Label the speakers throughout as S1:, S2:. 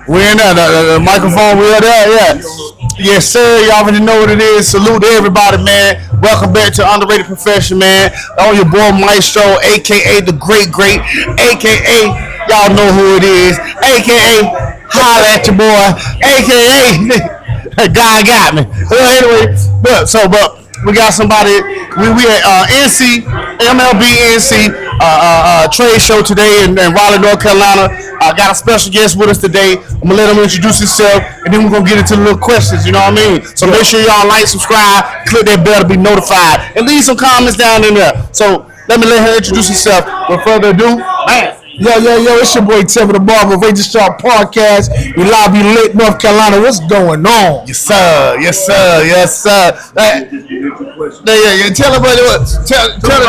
S1: We're in there. The microphone, we're there, yeah. Yes, sir. You already know what it is. Salute to everybody, man. Welcome back to Underrated Profession, man. On your boy Maestro, a.k.a. The Great, a.k.a. y'all know who it is, a.k.a. Holla at your boy, a.k.a. Guy got me. Anyway, but we got somebody. We at NC, MLB NC trade show today in Raleigh, North Carolina. Got a special guest with us today. I'm gonna let him introduce himself, and then we're gonna get into the little questions. You know what I mean? So make sure y'all like, subscribe, click that bell to be notified, and leave some comments down in there. So let him introduce himself. Without further ado, man.
S2: Yo, it's your boy TerahDaBarber, Tradeshow podcast. We live in Lit, North Carolina. What's going on?
S1: Yes, sir. Tell him about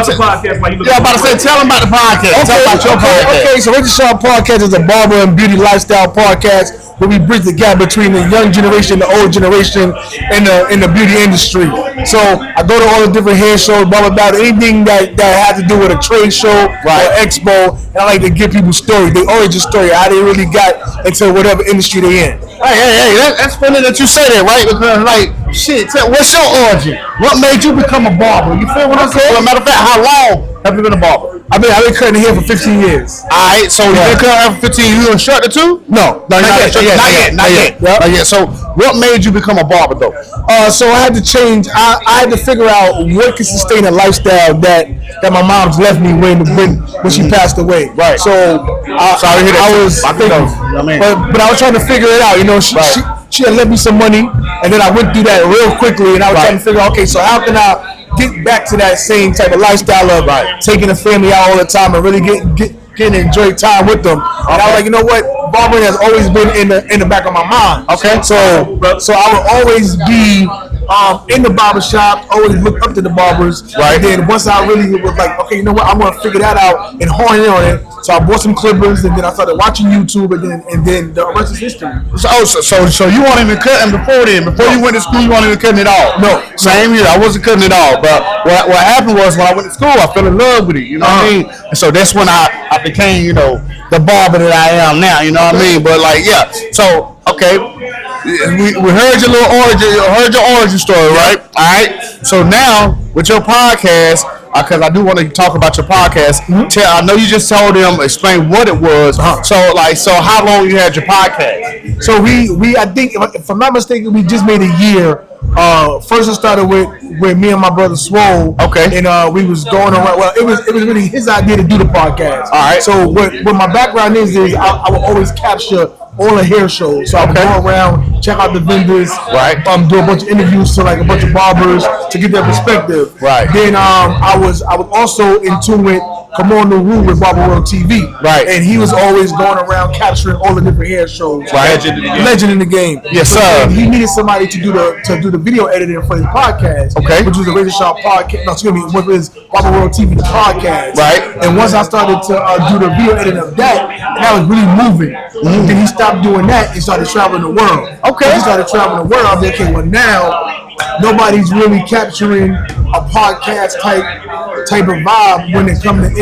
S1: the podcast. I'm about to say, tell him about the podcast. Tell about your podcast.
S2: Okay, so Tradeshow podcast is a barber and beauty lifestyle podcast where we bridge the gap between the young generation, the old generation, in the beauty industry. So I go to all the different hair shows, barber about anything that has to do with a trade show or expo, and I like to give people stories. They origin story, how they really got into whatever industry they in.
S1: Hey, that's funny that you say that, right? Because, like, shit, what's your origin? What made you become a barber? You feel what I'm saying? Well, matter of fact, how long have you been a barber?
S2: I've been cutting hair for 15 years.
S1: Alright, so you've been cutting hair for 15 years. You instructor too?
S2: No, not yet.
S1: So what made you become a barber though?
S2: So I had to change. I had to figure out what could sustain a lifestyle that my mom's left me when she passed away.
S1: Right.
S2: So
S1: sorry to hear that.
S2: I was thinking, but I was trying to figure it out. You know, she had left me some money, and then I went through that real quickly, and I was trying to figure out, okay, so how can I get back to that same type of lifestyle of taking the family out all the time and really getting to enjoy time with them. And I was like, you know what, barbering has always been in the back of my mind.
S1: Okay.
S2: So I would always be in the barber shop, always look up to the barbers.
S1: Right.
S2: And then once I really was like, okay, you know what, I want to figure that out and hone in on it. So I bought some clippers, and then I started watching YouTube, and then the rest is history.
S1: So you weren't even cutting before then? Before you went to school, you weren't even cutting it all?
S2: No.
S1: Same here. I wasn't cutting it all. But what happened was when I went to school, I fell in love with it. You know what I mean? And so that's when I became, the barber that I am now. You know what I mean? But like, yeah. So okay, we heard your origin story, right? All right. So now with your podcast. Because I do want to talk about your podcast. I know you just told them, explain what it was. So how long you had your podcast?
S2: So we I think, if I'm not mistaken, we just made a year. First it started with me and my brother Swole.
S1: Okay.
S2: And we was going around. Well, it was really his idea to do the podcast.
S1: All right.
S2: So what my background is I will always capture all the hair shows. So I would go around, check out the vendors, do a bunch of interviews to like a bunch of barbers to get their perspective.
S1: Right.
S2: Then I was also in tune with Come On the Roo with Barber World TV.
S1: Right.
S2: And he was always going around capturing all the different hair shows.
S1: Right.
S2: Legend in the game.
S1: Yes, sir.
S2: He needed somebody to do the video editing for his podcast.
S1: Okay.
S2: Which was the Tradeshow podcast. No, excuse me, which was Barber World TV podcast.
S1: Right.
S2: And once I started to do the video editing of that was really moving. Then he stopped doing that and started traveling the world.
S1: Okay.
S2: When he started traveling the world, I was like, okay, well now nobody's really capturing a podcast type of vibe when it comes to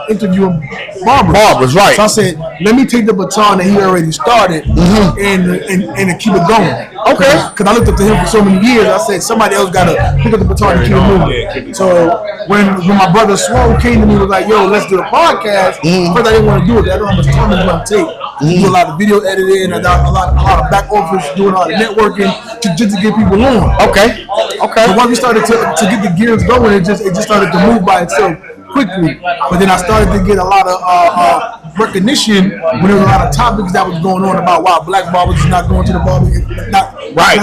S2: interviewing barbers.
S1: Right.
S2: So I said, let me take the baton that he already started and keep it going.
S1: Okay.
S2: Because I looked up to him for so many years. I said somebody else got to pick up the baton and keep it moving. So when my brother Swole came to me, was like, yo, let's do a podcast. First I didn't want to do it. I don't know how much time it's going to take. Do a lot of video editing, a lot of back office, doing a lot of networking just to get people on.
S1: Okay.
S2: But once we started to get the gears going, it just started to move by itself quickly. But then I started to get a lot of recognition when there was a lot of topics that was going on about why black barbers is not going to the barber, not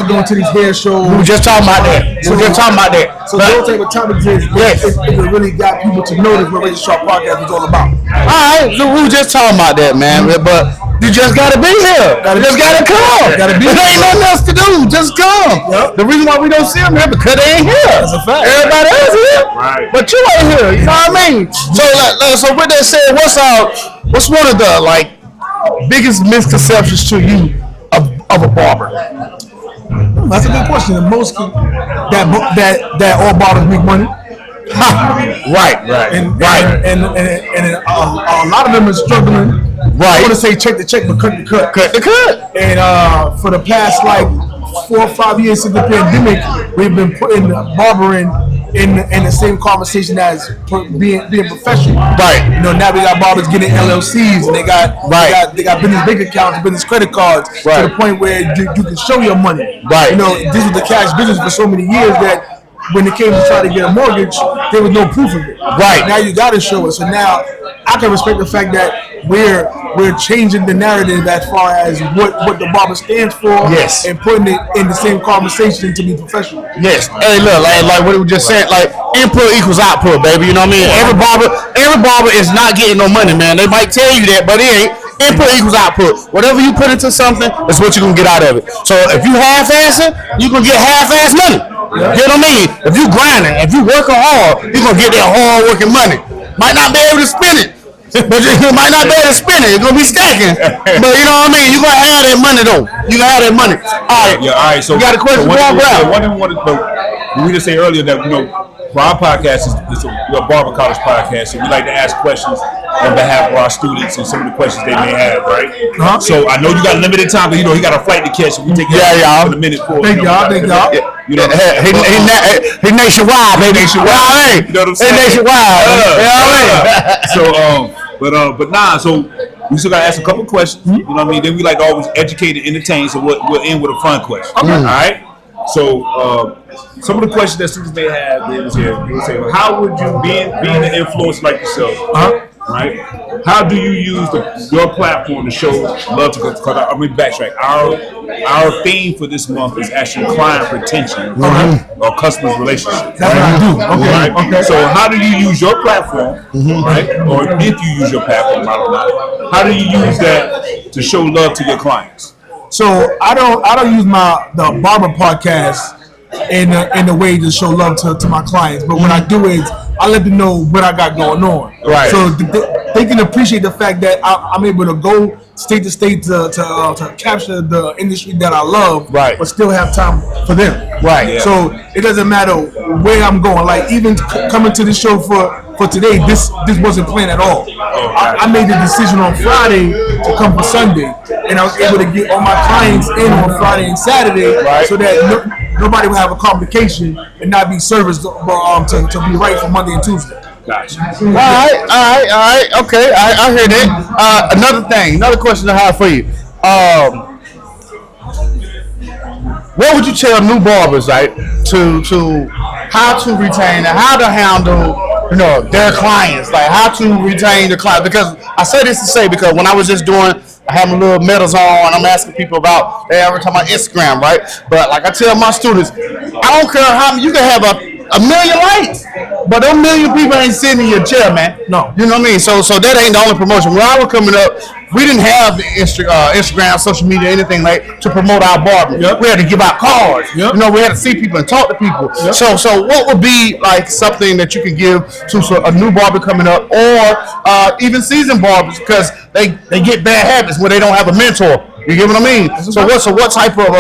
S2: going to these hair shows.
S1: We were just talking about that.
S2: So those type of topics it really got people to notice what Tradeshow podcast was all about.
S1: All right, so we were just talking about that, man. But you just gotta be here. You just gotta come. There ain't nothing else to do. Just come. Yep. The reason why we don't see them here because they ain't here.
S2: That's a fact.
S1: Everybody else here, but you ain't here. You know what I mean? So with that said, what's one of the biggest misconceptions to you of a barber?
S2: That's a good question. The most that all barbers make money.
S1: Right.
S2: And a lot of them are struggling I want to say check the check, but cut the cut.
S1: Cut the cut.
S2: And for the past like 4 or 5 years since the pandemic, we've been putting barbering in the same conversation as being professional.
S1: Right.
S2: You know, now we got barbers getting LLCs, and they got business bank accounts, business credit cards, to the point where you can show your money.
S1: Right.
S2: You know, this was the cash business for so many years that when it came to try to get a mortgage, there was no proof of it.
S1: Right.
S2: Now you got to show it. So now I can respect the fact that we're changing the narrative as far as what the barber stands for.
S1: Yes.
S2: And putting it in the same conversation to be professional.
S1: Yes. Hey, look, like what we just said, like input equals output, baby. You know what I mean? Every barber is not getting no money, man. They might tell you that, but it ain't. Input equals output. Whatever you put into something, is what you're gonna get out of it. So if you half-assing, you're gonna get half-ass money. You know what I mean? If you grinding, if you working hard, you're gonna get that hard working money. Might not be able to spend it, but you might not be able to spend it. It's gonna be stacking. But you know what I mean? You're gonna have that money though. You gonna have that money. All right.
S3: Yeah, all right. So
S1: you got a question for
S3: we just say earlier that our podcast is a barber college podcast, so we like to ask questions on behalf of our students and some of the questions they may have, right?
S2: Uh-huh.
S3: So I know you got limited time, but he got a flight to catch. So we take
S1: y'all.
S3: for the minute.
S2: Thank y'all.
S3: You know,
S1: he nationwide, baby.
S3: Nationwide. You know what I'm saying?
S1: He nationwide.
S3: But so we still gotta ask a couple questions. You know what I mean? Then we like to always educate and entertain. So we'll end with a fun question.
S2: Okay.
S3: All right. So some of the questions that students may have is here. They would say, well, how would you, being an influencer like yourself, right? How do you use your platform to show love to customers? Because I'm going to backtrack. Our theme for this month is actually client retention or customer relationships.
S2: That's what I do. Okay.
S3: Okay. So how do you use your platform, right? Or if you use your platform, I don't know. How do you use that to show love to your clients?
S2: So I don't use the Barber podcast in a way to show love to my clients, but what I do is I let them know what I got going on.
S1: Right.
S2: So they can appreciate the fact that I'm able to go state to state to capture the industry that I love,
S1: right,
S2: but still have time for them.
S1: Right.
S3: Yeah.
S2: So it doesn't matter where I'm going. Like even coming to the show for today, this wasn't planned at all. I made the decision on Friday to come for Sunday, and I was able to get all my clients in on Friday and Saturday,
S1: right,
S2: so that nobody would have a complication and not be serviced to be right for Monday and Tuesday.
S3: Gotcha.
S1: All right. Okay, I hear that. Another question I have for you. What would you tell new barbers, right, to how to retain and how to handle, their clients, like how to retain the client? Because I say this to say, because when I was just I have my little medals on, and I'm asking people about, they ever talk about Instagram, right? But like I tell my students, I don't care how many, you can have a million likes, but those million people ain't sitting in your chair, man.
S2: No.
S1: You know what I mean? So that ain't the only promotion. When I was coming up, we didn't have the Instagram, social media, anything like to promote our barber.
S2: Yep.
S1: We had to give out cards.
S2: Yep.
S1: We had to see people and talk to people.
S2: Yep.
S1: So what would be like something that you could give to a new barber coming up, or even seasoned barbers, because they get bad habits when they don't have a mentor. You get what I mean? So what type of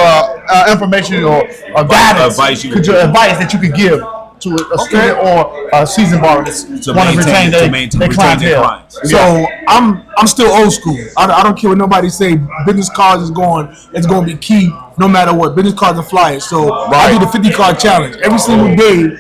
S1: information or guidance
S3: advice
S1: that you could give to a student or a seasoned barber that's want to retain their clientele?
S2: So I'm still old school. I don't care what nobody say. Business cards is going to be key no matter what. Business cards and flyers. So I do the 50 card challenge every single day.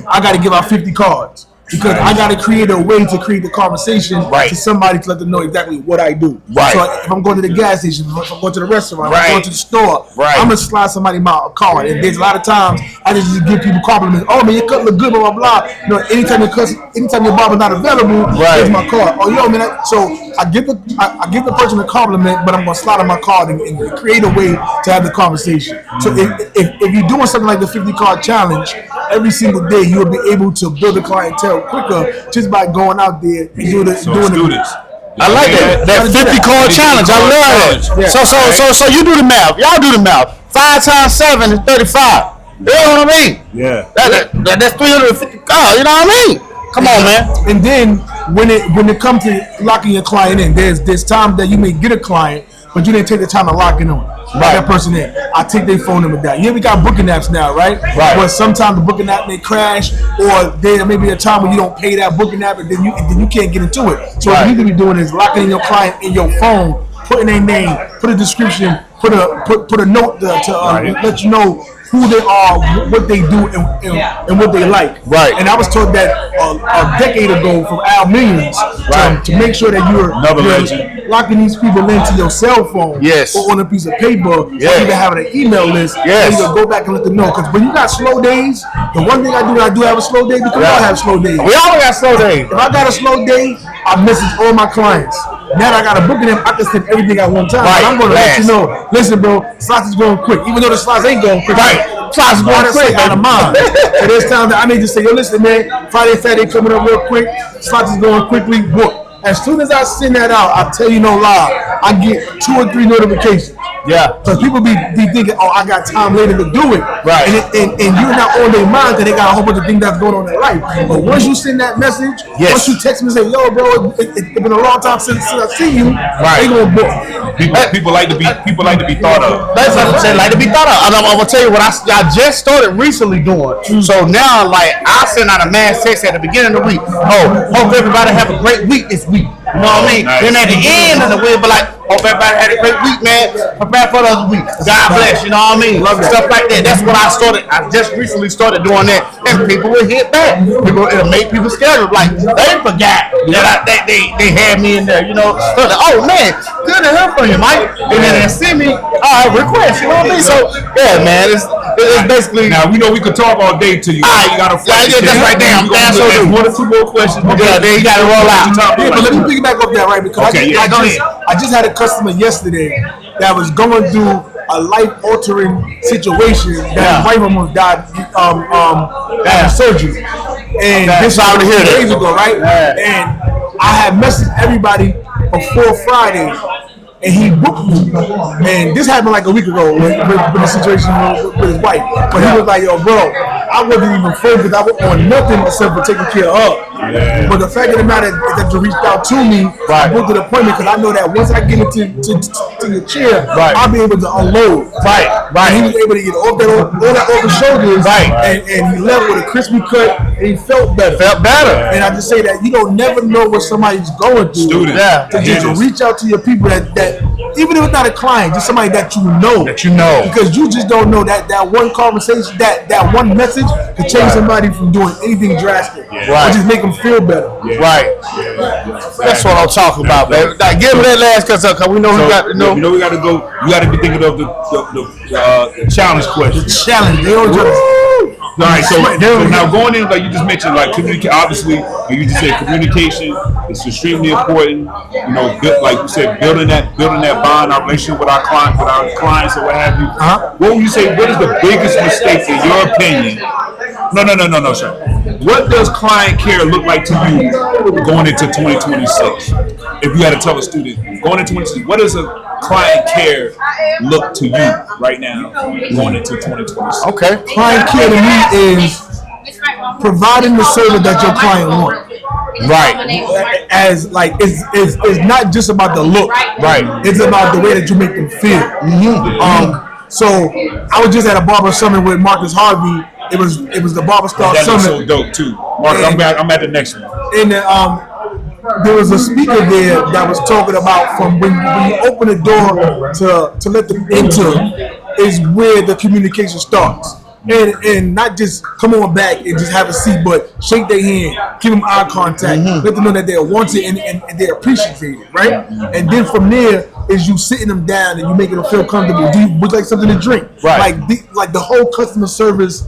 S2: I got to give out 50 cards. Because I got to create a way to create the conversation to somebody to let them know exactly what I do. Right. So if I'm going to the gas station, if I'm going to the restaurant, if I'm going to the store, I'm going to slide somebody my card. And there's a lot of times I just give people compliments. Oh, man, your cut look good, blah, blah, blah. Anytime your barber's not available, here's my card. Oh, yo, man. So I give the person a compliment, but I'm going to slide on my card and create a way to have the conversation. So if you're doing something like the 50 card challenge, every single day you'll be able to build a clientele quicker just by going out there and doing it.
S1: I like that 50 card challenge. I love it. Yeah. So you do the math. Y'all do the math. 5 times 7 is 35. You know what I mean?
S3: Yeah.
S1: That's 350 cards. You know what I mean? Come on, man.
S2: And then when it comes to locking your client in, there's times that you may get a client but you didn't take the time to lock in on it. Right. That person in. I take their phone number down. Yeah, we got booking apps now, right?
S1: Right.
S2: But sometimes the booking app may crash, or there may be a time when you don't pay that booking app, and then you can't get into it. So what you need to be doing is locking in your client in your phone, putting their name, put a description, put a note to let you know who they are, what they do, and what they like.
S1: Right.
S2: And I was taught that a decade ago from Al Millions to make sure that you're locking these people into your cell phone or on a piece of paper or even having an email list. And you'll go back and let them know. Because when you got slow days, the one thing I do when I do have a slow day, because we all have slow days.
S1: We all got slow days.
S2: If I got a slow day, I message all my clients. Now that I got a booking them, I can send everything at one time. Right. I'm going to let you know, listen, bro, slots is going quick. Even though the slots ain't going quick. Right. Slots is going quick. Out of mind. So there's times that I need to say, yo, listen, man, Friday, Saturday coming up real quick. Slots is going quickly. Book. As soon as I send that out, I tell you no lie, I get 2 or 3 notifications. Yeah. Because people be thinking, oh, I got time later to do it. Right. And you're not on their mind because they got a whole bunch of things that's going on in their life. But once you send that message, once you text me and say, yo, bro, it's been a long time since I see you, they gonna book.
S3: People like to be thought of.
S1: That's what I'm saying, like to be thought of. And I'm gonna tell you what I just started recently doing. So now, like, I send out a mass text at the beginning of the week. Oh, hope everybody have a great week this week. You know what I mean? Nice. Then at the end of the week, but like, hope everybody had a great week, man. Prepare for the other week. God bless, you know what I mean? Stuff like that. That's what I started. I just recently started doing that, and people will hit back. It'll make people scared. Like, they forgot that they had me in there, you know? So like, oh man, good to hear from you, Mike. And then they send me a request, you know what I mean? So yeah, man, it's basically.
S3: Now we know we could talk all day to you. You got to
S1: that's right there. I'm down. So
S3: 1 or 2 more questions.
S1: Yeah, then you got to roll out.
S2: Yeah, but let me piggyback off that, right? Because I just had a customer yesterday that was going through a life-altering situation that his wife almost died after surgery. And this was 2 days ago, right? And I had messaged everybody before Friday, and he booked me. And this happened like a week ago with the situation with his wife. But he was like, yo, bro, I wasn't even focused. I was on nothing except for taking care of her. Yeah. But the fact of the matter is that you reached out to me, I booked an appointment because I know that once I get into the chair, I'll be able to unload. Right. And he was able to get all that off his shoulders. And he left with a crispy cut, and he felt better. And I just say that you don't never know what somebody's going through. To reach out to your people that even if it's not a client, just somebody that you know. Because you just don't know that one conversation, that one message can change somebody from doing anything drastic. Or just make them feel better.
S1: That's what I'm talking about, baby. Now, give me that last because we know we got to know.
S3: You know we got to go. You got to be thinking of the challenge question.
S2: The challenge. They don't
S3: all right, so now going in, like you just mentioned, like obviously, you just said communication is extremely important. You know, like you said, building that bond, our relationship with our clients, or what have you. What would you say? What is the biggest mistake, in your opinion? No, sir. What does client care look like to you going into 2026? If you had to tell a student going into 2026, what does a client care look to you right now going into 2026?
S2: Okay, client care to me is providing the service that your client wants. Right. As like it's not just about the look. Right. It's about the way that you make them feel. So I was just at a barber summit with Marcus Harvey. It was the Barber Star Summit.
S3: So dope too. Mark, I'm at the next one.
S2: And there was a speaker there that was talking about from when you open the door to let them enter is where the communication starts. And not just come on back and just have a seat, but shake their hand, give them eye contact, let them know that they're wanted and they're appreciated, right? And then from there is you sitting them down and you making them feel comfortable. Do you would like something to drink? Right. Like the whole customer service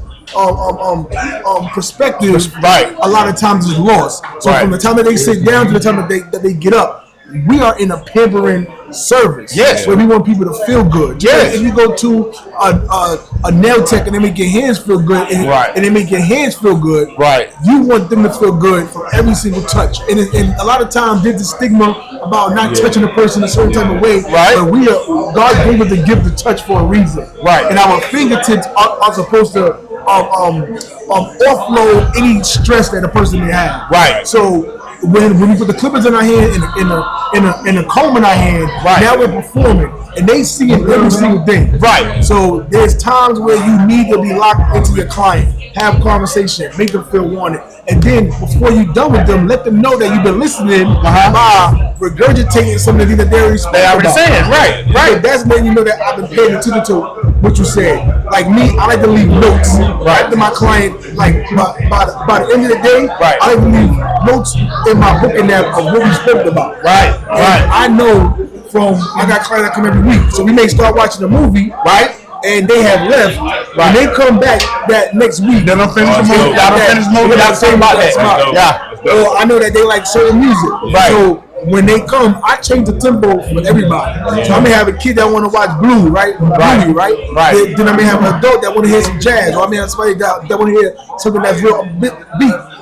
S2: perspective, a lot of times is lost. So from the time that they sit down to the time that they get up, we are in a pampering service. Yes. Where we want people to feel good. Yes. If you go to a nail tech and they make your hands feel good and they make your hands feel good, you want them to feel good for every single touch. And a lot of times there's a stigma about not touching a person a certain type of way. Right. But God gave us the gift of touch for a reason. Right. And our fingertips are supposed to offload any stress that a person may have. Right. So when we put the clippers in our hand and a comb in our hand, now we're performing, and they see it every single day.
S1: Right.
S2: So there's times where you need to be locked into your client, have conversation, make them feel wanted, and then before you're done with them, let them know that you've been listening by regurgitating some of the things that they already
S1: saying. Right.
S2: But that's when you know that I've been paying attention to what you said. Like me, I like to leave notes after my client. Like by the end of the day, I like to leave notes in my book and that of what we spoke about.
S1: Right.
S2: I know I got clients that come every week, so we may start watching a movie, and they have left. When they come back that next week,
S1: they don't finish the movie. Y'all don't finish the movie. Y'all say about that.
S2: Or I know that they like certain music. So when they come, I change the tempo for everybody. So I may have a kid that want to watch blues, right? Then I may have an adult that want to hear some jazz, or I may have somebody that want to hear something that's real beat.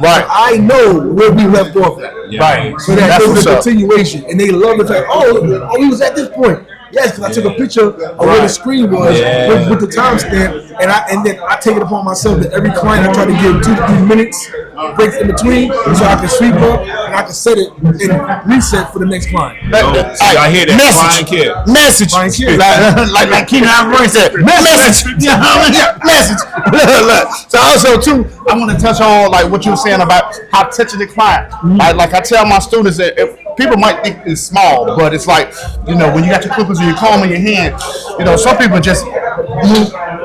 S2: Right. I know where we left off at.
S1: Right.
S2: So that's a continuation, and they love the fact. Oh, he was at this point. Yes, because I took a picture of where the screen was with the timestamp, and then I take it upon myself that every client I try to give 2 to 3 minutes breaks in between, so I can sweep up and I can set it and reset for the next client.
S3: I hear that.
S1: Message. Like Keenan Ivory said. Message. Message. So also too, I want to touch on like what you were saying about how touching the client. Like I tell my students that people might think it's small, but it's like, you know, when you got your clippers and your comb in your hand, you know, some people just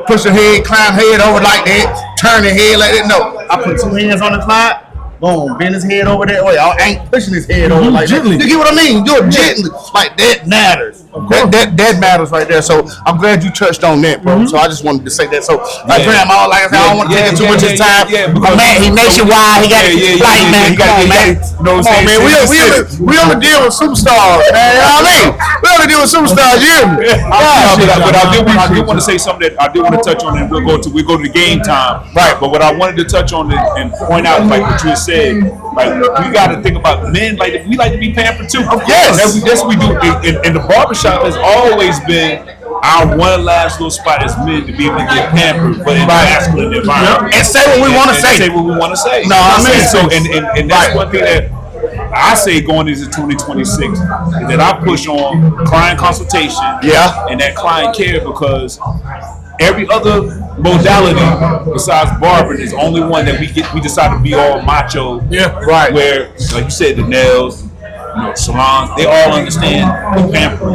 S1: push their head, climb head over like that, turn their head like that. No, I put 2 hands on the client, boom, bend his head over there. I ain't pushing his head over like gently. You get what I mean? Do it gently, like that matters. That matters right there. So I'm glad you touched on that, bro. So I just wanted to say that. So like grandma, like I said, I don't want to take too much of his time. Man, he nationwide. He got light, man. Come on, man. Come on, man. We only deal with superstars, man. You know what I mean? We only deal with superstars. You hear me?
S3: But I do want to say something that I do want to touch on, and we go to the game time. Right. But what I wanted to touch on and point out, like what you said, like we got to think about men. Like we like to be pampered too.
S1: Yes,
S3: that's what we do. In the barbershop has always been our one last little spot as men to be able to get pampered, but in a masculine environment
S1: and say what we want to say.
S3: Say what we want to say.
S1: No, I mean
S3: so, and that's one thing that I say going into 2026 is that I push on client consultation, and that client care, because every other modality besides barbering is only one that we decide to be all macho. Where, like you said, the nails, salons, they all understand the pampering.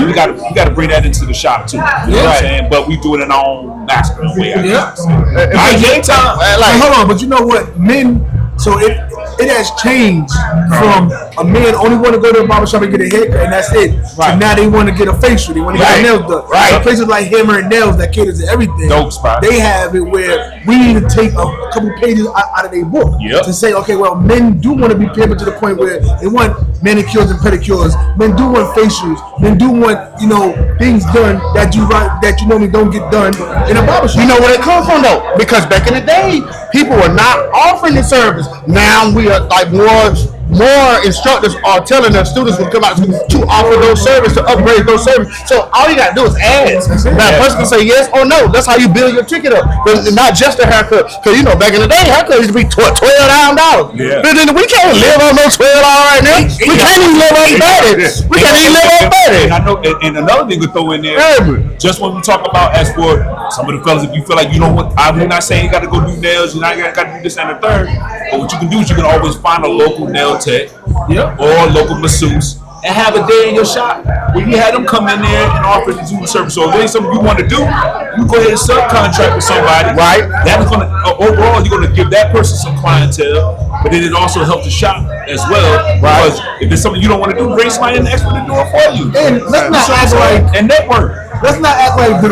S3: We got to bring that into the shop too. You know what I'm saying? But we do it in our own masculine way.
S2: Hold on, but you know what, men. So it has changed from a man only want to go to a barbershop and get a haircut and that's it. So now they want to get a facial. They want to get their nails done. So places like Hammer and Nails that caters to everything. They have it where we need to take a couple pages out of their book to say, okay, well, men do want to be pampered to the point where they want manicures and pedicures. Men do want facials. Men do want things done that you normally don't get done in a barbershop.
S1: You know where it comes from though, because back in the day, people were not offering the service. Now we are like more instructors are telling their students will come out to offer those services, to upgrade those services. So all you got to do is ask. Now a person can say yes or no. That's how you build your ticket up. But not just a haircut. Because back in the day, haircut used to be $12. But then we can't live on no $12 right now. We can't even live on that. We can't even live on that.
S3: And I know, and another thing to throw in there, just when we talk about as for some of the fellas, if you feel like you don't want, I'm not saying you got to go do nails, you not got to do this and the third. But what you can do is you can always find a local nail tech or a local masseuse and have a day in your shop where you have them come in there and offer to do the service. So if there's something you want to do, you go ahead and subcontract with somebody. That is going to, overall, you're going to give that person some clientele, but then it also helps the shop as well. Because if there's something you don't want to do, bring somebody in the expert to do it for you.
S2: And let's not act like,
S3: and network.
S2: Let's not act like the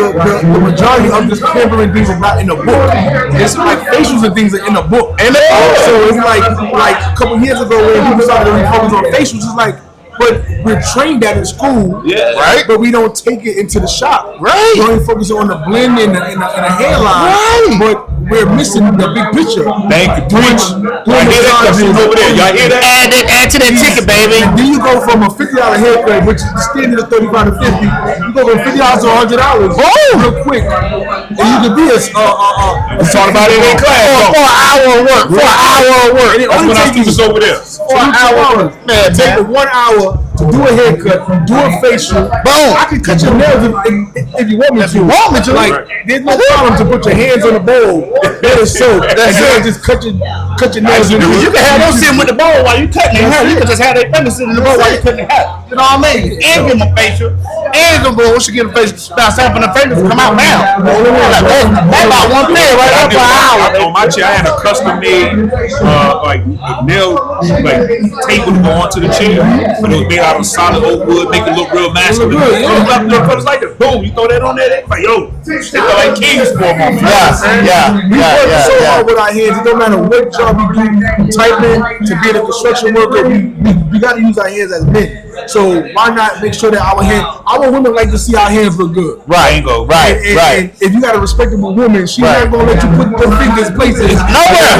S2: majority of this pampering things are not in the book. It's like facials and things are in the book. And so it's like a couple years ago when people started to refocus on facials, it's like, but we're trained that in school, but we don't take it into the shop. We only focus on the blend and the hairline. But we're missing the big picture.
S3: Thank you. Preach. I hear that question over there. Y'all hear that?
S1: Add to that ticket, baby.
S2: And then you go from a $50 haircut, which is the standard of $35 to $50. You go from $50 to $100 real quick, and you can be a
S3: talk about it in class.
S1: For an hour of work. For an hour of work.
S3: That's when I students over there.
S2: For an hour. Man, take the 1 hour to do a haircut, do a facial.
S1: Boom.
S2: I can cut your nails if you want me to. Like, there's no problem to put your hands on the bowl. That is so. That's it. Just cut your nails.
S1: You can have them sitting with the bowl while you cutting their hair. You can just have their fingers sitting in the bowl while you cutting their hair. You know what I mean? And give them a facial. And them bowl. Once you get a facial, start sampling the fingers, come out now. That's about one thing right there for an hour.
S3: On my chair, I had a custom made like nail table to go onto the chair, but it was made out of solid oak wood, make it look real masculine. It's like this. Boom, you throw that on there, they like, yo, they feel like kings for a moment.
S2: We work so hard with our hands. It don't matter what job we do, typing to be a construction worker, we got to use our hands as men. So why not make sure that our women like to see our hands look good.
S1: Right.
S2: And if you got a respectable woman, she's not gonna let you put your fingers places.
S1: Nowhere.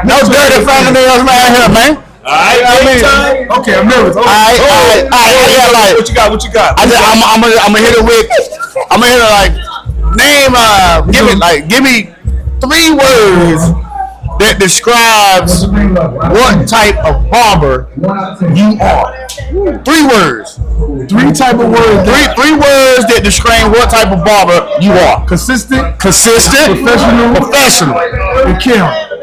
S1: No dirty fingernails around here, man.
S2: Okay, I'm nervous.
S1: All right.
S3: What you got?
S1: I'm gonna hit it with. I'm gonna hit it like name. Give me 3 words that describes what type of barber you are. 3 words.
S2: 3 type of words.
S1: 3 words that describe what type of barber you are.
S2: Consistent,
S1: professional,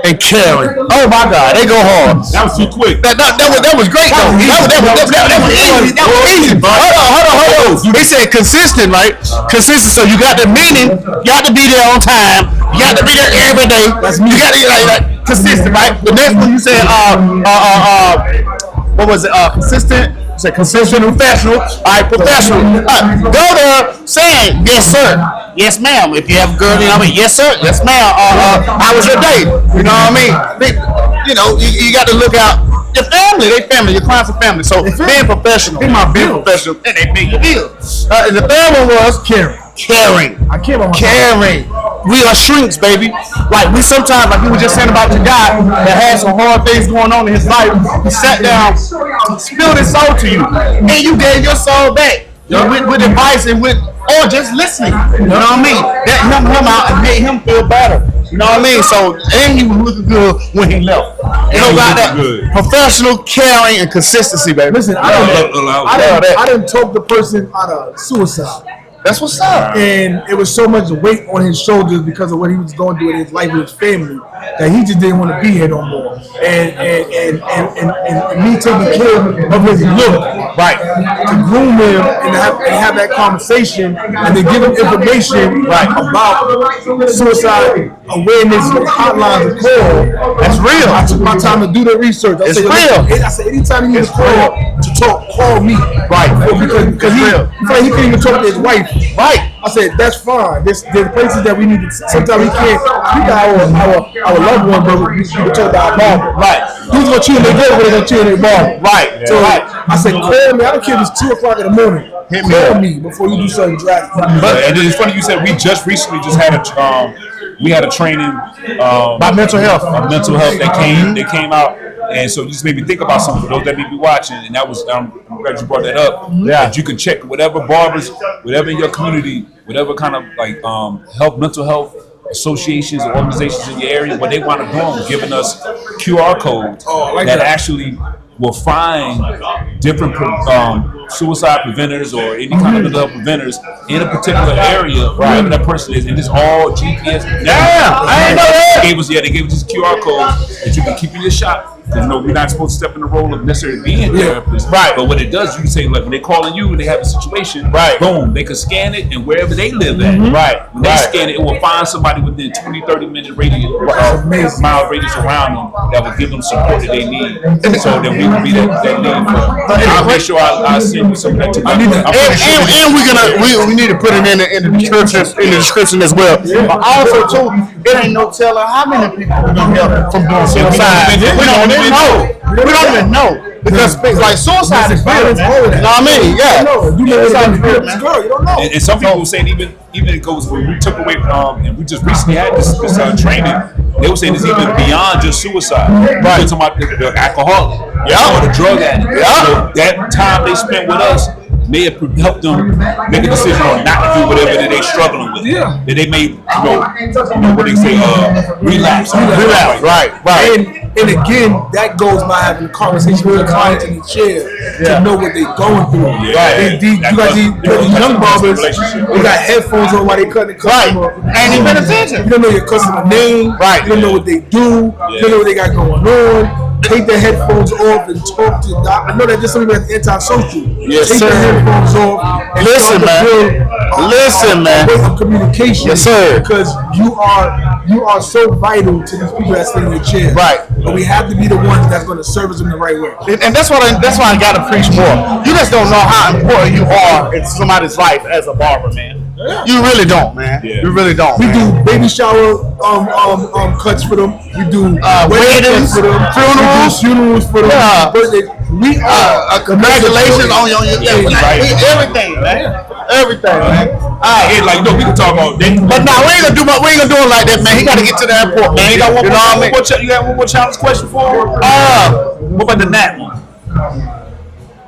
S1: and caring. Oh my God, they go hard.
S3: That was too quick.
S1: That was great though. That was easy. That was easy. Hold on. He said consistent, right? Consistent. So you got the meaning. You got to be there on time. You got to be there every day. You got to be like consistent, right? The next one you said what was it? Consistent. You said consistent, professional. All right, professional. Go there saying yes, sir. Yes, ma'am. If you have a girl, you know what I mean? Yes, sir. Yes, ma'am. How was your day? You know what I mean? You got to look out. Your family, your clients are family. So being professional, being professional, and they pay your bills. And the third one was caring.
S2: I care about
S1: caring. We are shrinks, baby. Like we sometimes, like you were just saying about your guy that had some hard things going on in his life. He sat down, spilled his soul to you, and you gave your soul back. With advice and or just listening. You know what I mean? That helped him out and made him feel better. You know what I mean? So, and he was looking good when he left. You know about that? Good. Professional, caring, and consistency, baby.
S2: Listen, I didn't talk the person out of suicide.
S1: That's what's up.
S2: And it was so much weight on his shoulders because of what he was going through in his life with his family that he just didn't want to be here no more. And me taking care of his look, right, to groom him and have that conversation and then give him information about suicide awareness hotlines and call. That's real. I took my time to do the research. I said, anytime you need a call to talk, call me. Right. Because he couldn't even talk to his wife. Right. I said, that's fine. There's places that we need to, sometimes we can't, we got our loved one, but we talk about barber. Right. Who's going to cheat in their girl, they're going to cheat in their barber. Right. So I said, call me. I don't care if it's 2 o'clock in the morning. Call me before you do something drastic.
S3: And it's funny you said we just recently had a training
S1: about mental health.
S3: That came out. And so you just made me think about something for those that may be watching, and that was I'm glad you brought that up. Yeah, that you can check whatever barbers, whatever in your community, whatever kind of like mental health associations or organizations in your area, what they want to do, giving us QR codes that actually will find different suicide preventers or any kind of mental health preventers in a particular area, wherever that person is, and it's all GPS.
S1: I ain't know that.
S3: They gave us this QR code that you can keep in your shop. Because we're not supposed to step in the role of necessarily being therapists. Right. But what it does, you can say, like, when they're calling you and they have a situation, boom, they can scan it and wherever they live at. Right. When they scan it, it will find somebody within 20, 30-minute radius, mile radius around them that will give them support that they need. So then we can be that lead. I'll make sure I send you some of that together.
S1: And we need to put it in the description as well. But also, too, it ain't no telling how many people we're going to help from doing suicide. We don't even know. Because like suicide is violence,
S2: all of that.
S1: you know what I mean? Yeah.
S2: You know
S1: Suicide is
S2: this
S1: violence, man.
S2: girl, you don't know.
S3: And some people were saying even it goes when we took away and we just recently had this training. They were saying it's even beyond just suicide. Right. We're talking about the alcoholic, or the drug addict. So that time they spent with us may have helped them make a decision on not to do whatever that they're struggling with.
S2: Yeah.
S3: That they may, what they say, relapse.
S1: Right.
S2: And again, that goes by having a conversation with the client in the chair to know what they're going through.
S3: Yeah.
S2: You got these young barbers, they got headphones on while they cutting the customer.
S1: Ain't even paying attention.
S2: You don't know your customer name.
S1: Right.
S2: You don't know what they do. You don't know what they got going on. Take their headphones off and talk to the doc. I know that there's something that's antisocial.
S1: Yes,
S2: Take
S1: sir.
S2: their headphones off and
S1: Listen,
S2: start to
S1: man.
S2: build
S1: Listen, man.
S2: way of communication.
S1: Yes, sir.
S2: Because you are so vital to these people that sit in your chair.
S1: Right.
S2: But we have to be the ones that's going to service them the right way.
S1: And that's why I gotta preach more. You just don't know how important you are in somebody's life as a barber, man. You really don't, man.
S3: Yeah.
S1: You really don't.
S2: We
S1: man.
S2: do baby shower cuts for them. We do weddings
S1: weddings,
S2: for them.
S1: funerals.
S2: We do funerals for them.
S1: Yeah.
S2: Birthdays. We are
S1: Congratulations on your
S3: Right.
S1: everything, man. Everything, man. All right.
S3: Like, no, we can talk about that.
S1: But now we ain't gonna do it like that, man. He gotta get to the airport, man.
S3: You got one
S1: You know what I mean?
S3: you got one more challenge question for him? What about the Nat one?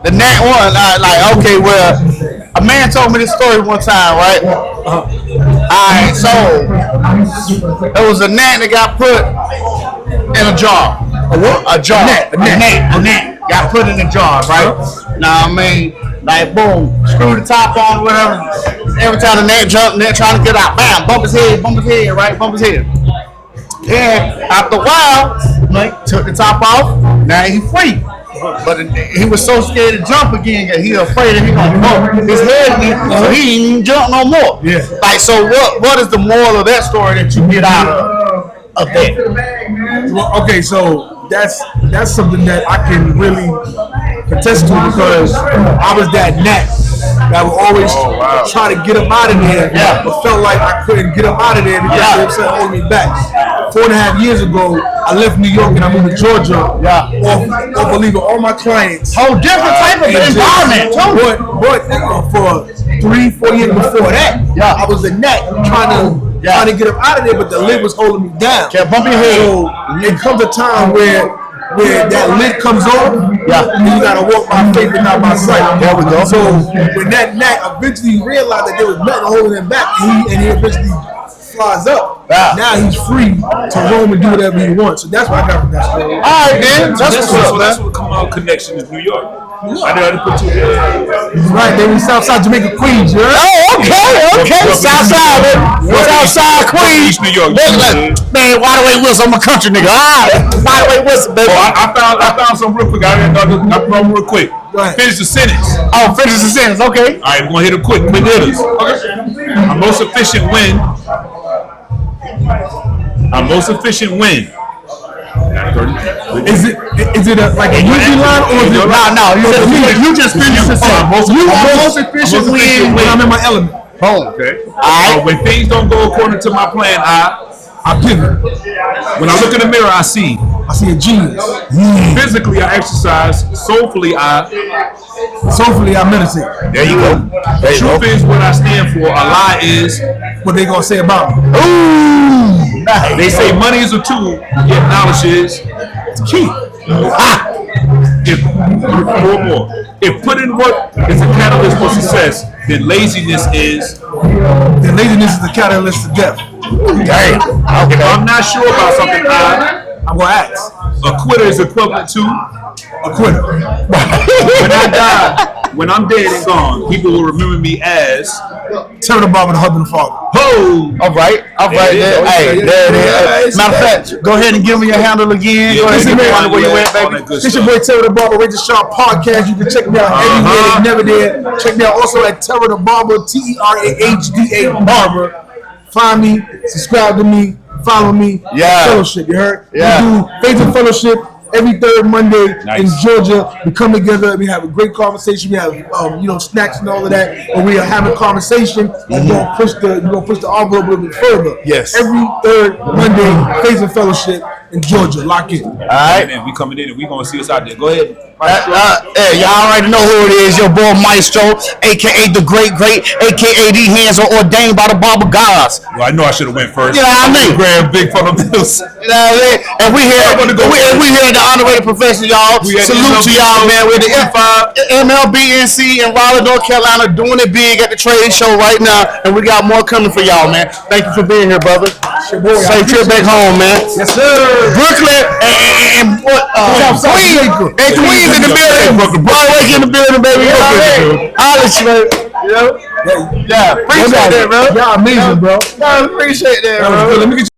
S1: The Nat one, okay, well, a man told me this story one time, right? Alright, so it was a gnat that got put in a jar. A what? A jar. A gnat. Got put in a jar, right? Now, I mean, like, boom, screw the top on, whatever. Every time the gnat jump, gnat trying to get out, bam, bump his head, right? Bump his head. Then, after a while, like, took the top off, now he free. But he was so scared to jump again that he afraid that he gonna bump his head again, so he ain't even jump no more.
S2: Yeah.
S1: Like, so what is the moral of that story that you get out of that?
S2: Well, okay, so that's something that I can really attest to because I was that gnat that would always try to get him out of there, but felt like I couldn't get him out of there because they were holding me back. 4.5 years ago, I left New York and I moved to Georgia. Off believing all my clients.
S1: Whole different type of environment, too.
S2: But for 3-4 years before that, I was a gnat trying to get him out of there, but the lid was holding me down.
S1: Can't bump your head.
S2: So it comes a time where that lid comes off, and you gotta walk by faith and not by sight.
S1: There we go.
S2: So when that gnat eventually realized that there was nothing holding him back, and he eventually flies up. Now he's free to roam and do whatever he wants. So that's what I got from that story.
S1: All right, then. That's what's up,
S3: That's
S1: man.
S3: what come out connection is New York. I know how to put two together.
S2: Right, they in Southside Jamaica, Queens, you heard?
S1: Oh, okay. Southside, man. Southside Queens.
S3: East New York.
S1: Man, wide away Wilson, I'm a country nigga. Wide away Wilson, baby.
S3: I found some real quick. I found real quick.
S2: Right.
S3: Finish the sentence.
S1: Oh, finish the sentence, okay.
S3: All right, we're gonna hit them quick hitters. Our most efficient win. Our most efficient win.
S2: Is it like a easy line or is it?
S1: No. You just finished the sentence. You are most efficient
S2: when I'm in my element.
S1: Boom.
S3: Okay. When things don't go according to my plan, I pivot. When I look in the mirror, I see
S2: a genius.
S3: Physically, I exercise. Soulfully, I
S2: meditate.
S1: There you go.
S3: The truth is what I stand for. A lie is
S2: what they gonna say about me.
S1: Ooh. Nice.
S3: They say money is a tool, yet knowledge is key. If put in work is a catalyst for success, then laziness is
S2: the catalyst to death.
S1: Damn.
S3: If I'm not sure about something,
S2: I'm gonna ask.
S3: A quitter is equivalent to
S2: A quitter.
S3: when I die, when I'm dead and gone, people will remember me as
S2: TerahDaBarber, the husband and father.
S3: Ho!
S1: All right. There. Hey, there it is. Matter of fact, go ahead and give me your handle again. Go ahead and give me where you went, baby.
S2: This your boy TerahDaBarber, Razor Sharp Podcast. You can check me out everywhere, never there. Check me out also at TerahDaBarber, TerahDa Barber. Find me, subscribe to me, follow me. Fellowship, you heard?
S1: Yeah.
S2: We do Faith and Fellowship every third Monday in Georgia. We come together, we have a great conversation. We have snacks and all of that, and we are having a conversation. And we're gonna push the envelope a little bit further.
S1: Yes.
S2: Every third Monday, Faith and Fellowship in Georgia. Lock in.
S1: All right.
S3: Man, we coming in and we gonna see us out there. Go ahead.
S1: Hey, y'all already know who it is. Your boy Maestro, aka the Great, aka these hands are ordained by the Barber gods.
S3: Well, I know I should have went first.
S1: You know what I mean?
S3: Grab big fundamentals.
S1: You know what I mean? And we here at the Underrated Profession, y'all. Salute to y'all, man. We're the MLB NC in Raleigh, North Carolina, doing it big at the Tradeshow right now, and we got more coming for y'all, man. Thank you for being here, brother. Safe trip back home, man.
S2: Yes, sir.
S1: Brooklyn and Queens in the building. Broadway in the building, baby. I'll let you, baby. Yeah, appreciate that, bro.
S2: Y'all amazing, bro.
S1: I appreciate that, bro.
S2: Let me get you